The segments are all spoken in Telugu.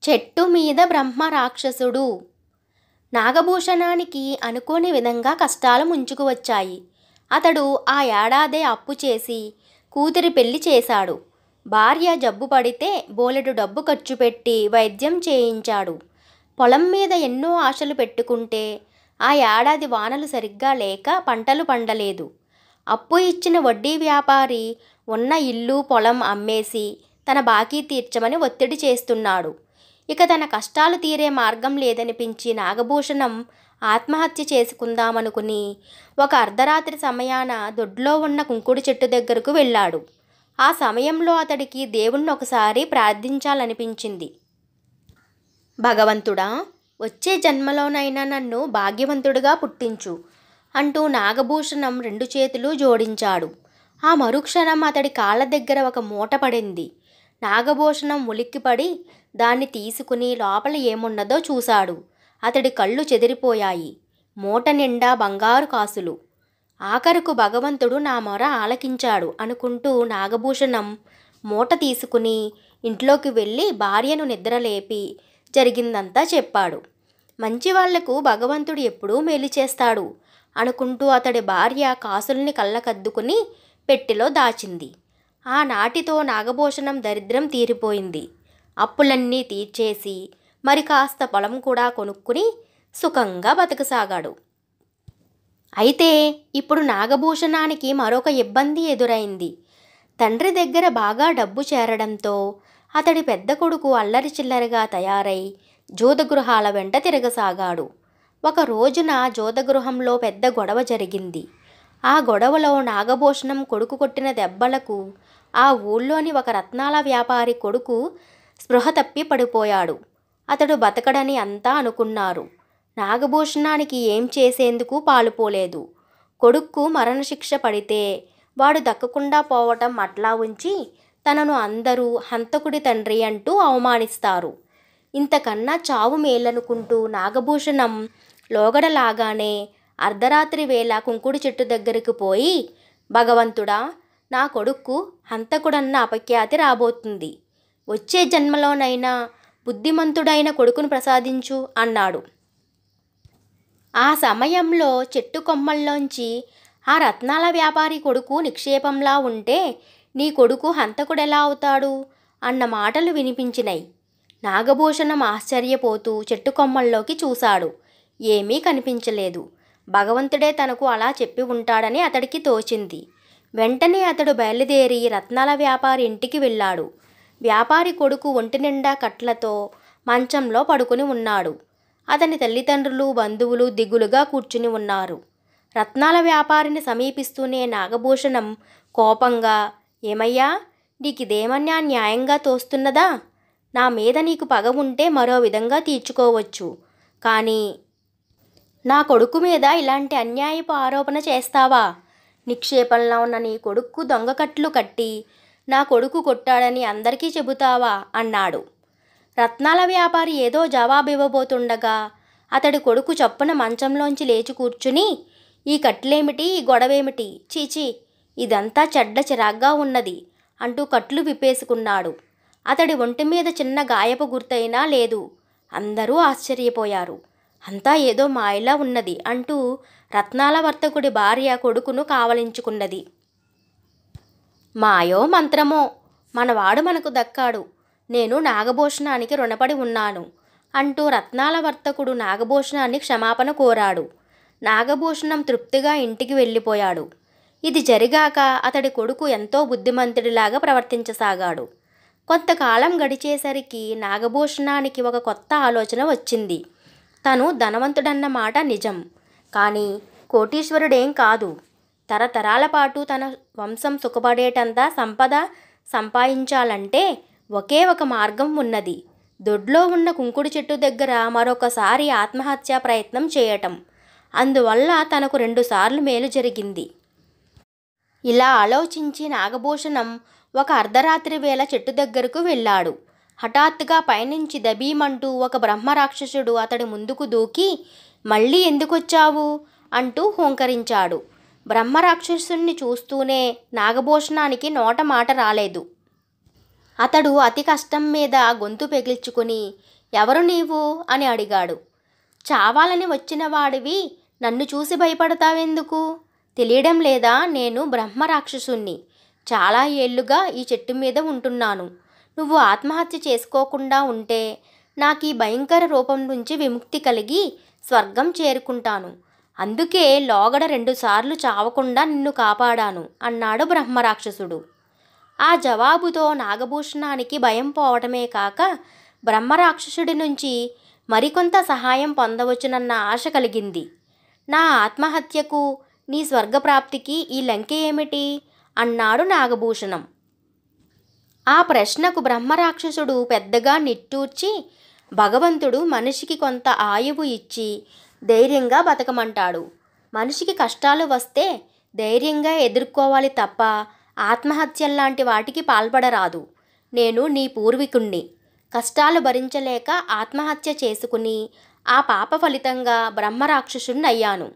చెట్టు మీద బ్రహ్మ రాక్షసుడు. నాగభూషణానికి అనుకోని విధంగా కష్టాలు ముంచుకు వచ్చాయి. అతడు ఆ ఏడాదే అప్పు చేసి కూతురి పెళ్లి చేశాడు. భార్య జబ్బు పడితే బోలెడు డబ్బు ఖర్చు పెట్టి వైద్యం చేయించాడు. పొలం మీద ఎన్నో ఆశలు పెట్టుకుంటే ఆ ఏడాది వానలు సరిగ్గా లేక పంటలు పండలేదు. అప్పు ఇచ్చిన వడ్డీ వ్యాపారి ఉన్న ఇల్లు పొలం అమ్మేసి తన బాకీ తీర్చమని ఒత్తిడి చేస్తున్నాడు. ఇక తన కష్టాలు తీరే మార్గం లేదనిపించి నాగభూషణం ఆత్మహత్య చేసుకుందామనుకుని ఒక అర్ధరాత్రి సమయాన దొడ్లో ఉన్న కుంకుడు చెట్టు దగ్గరకు వెళ్ళాడు. ఆ సమయంలో అతడికి దేవుణ్ణి ఒకసారి ప్రార్థించాలనిపించింది. భగవంతుడా, వచ్చే జన్మలోనైనా నన్ను భాగ్యవంతుడిగా పుట్టించు అంటూ నాగభూషణం రెండు చేతులు జోడించాడు. ఆ మరుక్షణం అతడి కాళ్ళ దగ్గర ఒక మూట పడింది. నాగభూషణం ఉలిక్కిపడి దాన్ని తీసుకుని లోపల ఏమున్నదో చూశాడు. అతడి కళ్ళు చెదిరిపోయాయి. మూట నిండా బంగారు కాసులు. ఆఖరుకు భగవంతుడు నా మొర ఆలకించాడు అనుకుంటూ నాగభూషణం మూట తీసుకుని ఇంట్లోకి వెళ్ళి భార్యను నిద్రలేపి జరిగిందంతా చెప్పాడు. మంచివాళ్లకు భగవంతుడు ఎప్పుడూ మేలు చేస్తాడు అనుకుంటూ అతడి భార్య కాసుల్ని కళ్ళకద్దుకుని పెట్టెలో దాచింది. ఆనాటితో నాగభూషణం దరిద్రం తీరిపోయింది. అప్పులన్నీ తీర్చేసి మరి కాస్త పొలం కూడా కొనుక్కుని సుఖంగా బతకసాగాడు. అయితే ఇప్పుడు నాగభూషణానికి మరొక ఇబ్బంది ఎదురైంది. తండ్రి దగ్గర బాగా డబ్బు చేరడంతో అతడి పెద్ద కొడుకు అల్లరి చిల్లరగా తయారై జోదగృహాల వెంట తిరగసాగాడు. ఒక రోజున జోదగృహంలో పెద్ద గొడవ జరిగింది. ఆ గొడవలో నాగభూషణం కొడుకు కొట్టిన దెబ్బలకు ఆ ఊళ్ళోని ఒక రత్నాల వ్యాపారి కొడుకు స్పృహ తప్పి పడిపోయాడు. అతడు బతకడని అంతా అనుకున్నారు. నాగభూషణానికి ఏం చేసేందుకు పాలుపోలేదు. కొడుక్కు మరణశిక్ష పడితే వాడు దక్కకుండా పోవటం అట్లా ఉంచి తనను అందరూ హంతకుడి తండ్రి అంటూ అవమానిస్తారు. ఇంతకన్నా చావు మేలనుకుంటూ నాగభూషణం లోగడలాగానే అర్ధరాత్రి వేళ కుంకుడు చెట్టు దగ్గరికి పోయి, భగవంతుడా, నా కొడుక్కు హంతకుడన్న అపఖ్యాతి రాబోతుంది. వచ్చే జన్మలోనైనా బుద్ధిమంతుడైన కొడుకును ప్రసాదించు అన్నాడు. ఆ సమయంలో చెట్టు కొమ్మల్లోంచి ఆ రత్నాల వ్యాపారి కొడుకు నిక్షేపంలా ఉంటే నీ కొడుకు హంతకుడెలా అవుతాడు అన్న మాటలు వినిపించినాయి. నాగభూషణం ఆశ్చర్యపోతూ చెట్టు కొమ్మల్లోకి చూశాడు. ఏమీ కనిపించలేదు. భగవంతుడే తనకు అలా చెప్పి ఉంటాడని అతడికి తోచింది. వెంటనే అతడు బయలుదేరి రత్నాల వ్యాపారి ఇంటికి వెళ్ళాడు. వ్యాపారి కొడుకు ఒంటి నిండా కట్లతో మంచంలో పడుకుని ఉన్నాడు. అతని తల్లిదండ్రులు బంధువులు దిగులుగా కూర్చుని ఉన్నారు. రత్నాల వ్యాపారిని సమీపిస్తూనే నాగభూషణం కోపంగా, ఏమయ్యా, నీకిదేమన్నా న్యాయంగా తోస్తున్నదా? నా మీద నీకు పగ ఉంటే మరో విధంగా తీర్చుకోవచ్చు, కానీ నా కొడుకు మీద ఇలాంటి అన్యాయపు ఆరోపణ చేస్తావా? నిక్షేపంలో ఉన్న నీ కొడుక్కు దొంగకట్లు కట్టి నా కొడుకు కొట్టాడని అందరికీ చెబుతావా అన్నాడు. రత్నాల వ్యాపారి ఏదో జవాబివ్వబోతుండగా అతడి కొడుకు చప్పున మంచంలోంచి లేచి కూర్చుని, ఈ కట్లేమిటి, ఈ గొడవేమిటి, చీచీ, ఇదంతా చెడ్డ చిరాగ్గా ఉన్నది అంటూ కట్లు విప్పేసుకున్నాడు. అతడి ఒంటి మీద చిన్న గాయపు గుర్తైనా లేదు. అందరూ ఆశ్చర్యపోయారు. అంతా ఏదో మాయలా ఉన్నది అంటూ రత్నాల వర్తకుడి భార్య కొడుకును కావలించుకున్నది. మాయో మంత్రమో, మనవాడు మనకు దక్కాడు. నేను నాగభూషణానికి రుణపడి ఉన్నాను అంటూ రత్నాల వర్తకుడు నాగభూషణాన్ని క్షమాపణ కోరాడు. నాగభూషణం తృప్తిగా ఇంటికి వెళ్ళిపోయాడు. ఇది జరిగాక అతడి కొడుకు ఎంతో బుద్ధిమంతుడిలాగా ప్రవర్తించసాగాడు. కొంతకాలం గడిచేసరికి నాగభూషణానికి ఒక కొత్త ఆలోచన వచ్చింది. తను ధనవంతుడన్న మాట నిజం, కానీ కోటీశ్వరుడేం కాదు. తరతరాల పాటు తన వంశం సుఖపడేటంత సంపద సంపాదించాలంటే ఒకే ఒక మార్గం ఉన్నది. దొడ్లో ఉన్న కుంకుడు చెట్టు దగ్గర మరొకసారి ఆత్మహత్యా ప్రయత్నం చేయటం. అందువల్ల తనకు 2 సార్లు మేలు జరిగింది. ఇలా ఆలోచించి నాగభూషణం ఒక అర్ధరాత్రి వేళ చెట్టు దగ్గరకు వెళ్ళాడు. హఠాత్తుగా పైనుంచి దబీమంటూ ఒక బ్రహ్మరాక్షసుడు అతడి ముందుకు దూకి, మళ్ళీ ఎందుకొచ్చావు అంటూ హూంకరించాడు. బ్రహ్మరాక్షసుణ్ణి చూస్తూనే నాగభూషణానికి నోట మాట రాలేదు. అతడు అతి కష్టం మీద గొంతు పెగిల్చుకుని, ఎవరు నీవు అని అడిగాడు. చావాలని వచ్చిన వాడివి నన్ను చూసి భయపడతావెందుకు? తెలియడం లేదా? నేను బ్రహ్మరాక్షసుణ్ణి. చాలా ఏళ్లుగా ఈ చెట్టు మీద ఉంటున్నాను. నువ్వు ఆత్మహత్య చేసుకోకుండా ఉంటే నాకు ఈ భయంకర రూపం నుంచి విముక్తి కలిగి స్వర్గం చేరుకుంటాను. అందుకే లోగడ 2 సార్లు చావకుండా నిన్ను కాపాడాను అన్నాడు బ్రహ్మరాక్షసుడు. ఆ జవాబుతో నాగభూషణానికి భయం పోవటమే కాక బ్రహ్మరాక్షసుడి నుంచి మరికొంత సహాయం పొందవచ్చునన్న ఆశ కలిగింది. నా ఆత్మహత్యకు, నీ స్వర్గప్రాప్తికి ఈ లంకె ఏమిటి అన్నాడు నాగభూషణం. ఆ ప్రశ్నకు బ్రహ్మరాక్షసుడు పెద్దగా నిట్టూర్చి, భగవంతుడు మనిషికి కొంత ఆయువు ఇచ్చి ధైర్యంగా బతకమంటాడు. మనిషికి కష్టాలు వస్తే ధైర్యంగా ఎదుర్కోవాలి తప్ప ఆత్మహత్యల్లాంటి వాటికి పాల్పడరాదు. నేను నీ పూర్వీకుణ్ణి. కష్టాలు భరించలేక ఆత్మహత్య చేసుకుని ఆ పాప ఫలితంగా బ్రహ్మరాక్షసుణ్ణి అయ్యాను.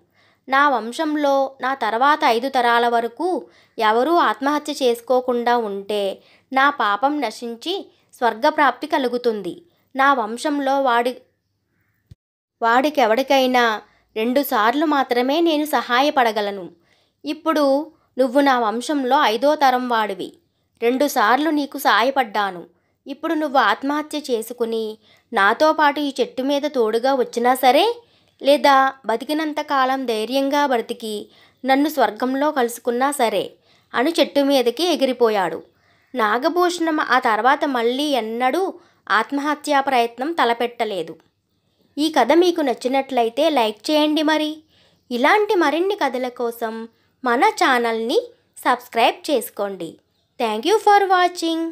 నా వంశంలో నా తర్వాత 5 తరాల వరకు ఎవరూ ఆత్మహత్య చేసుకోకుండా ఉంటే నా పాపం నశించి స్వర్గప్రాప్తి కలుగుతుంది. నా వంశంలో వాడికెవడికైనా 2 సార్లు మాత్రమే నేను సహాయపడగలను. ఇప్పుడు నువ్వు నా వంశంలో 5వ తరం వాడివి. 2 సార్లు నీకు సాయపడ్డాను. ఇప్పుడు నువ్వు ఆత్మహత్య చేసుకుని నాతో పాటు ఈ చెట్టు మీద తోడుగా వచ్చినా సరే, లేదా బతికినంతకాలం ధైర్యంగా బ్రతికి నన్ను స్వర్గంలో కలుసుకున్నా సరే అని చెట్టు మీదకి ఎగిరిపోయాడు. నాగభూషణం ఆ తర్వాత మళ్ళీ ఎన్నడూ ఆత్మహత్యా ప్రయత్నం తలపెట్టలేదు. ఈ కథ మీకు నచ్చినట్లయితే లైక్ చేయండి. ఇలాంటి మరిన్ని కథల కోసం మన ఛానల్ని సబ్స్క్రైబ్ చేసుకోండి. Thank you for watching.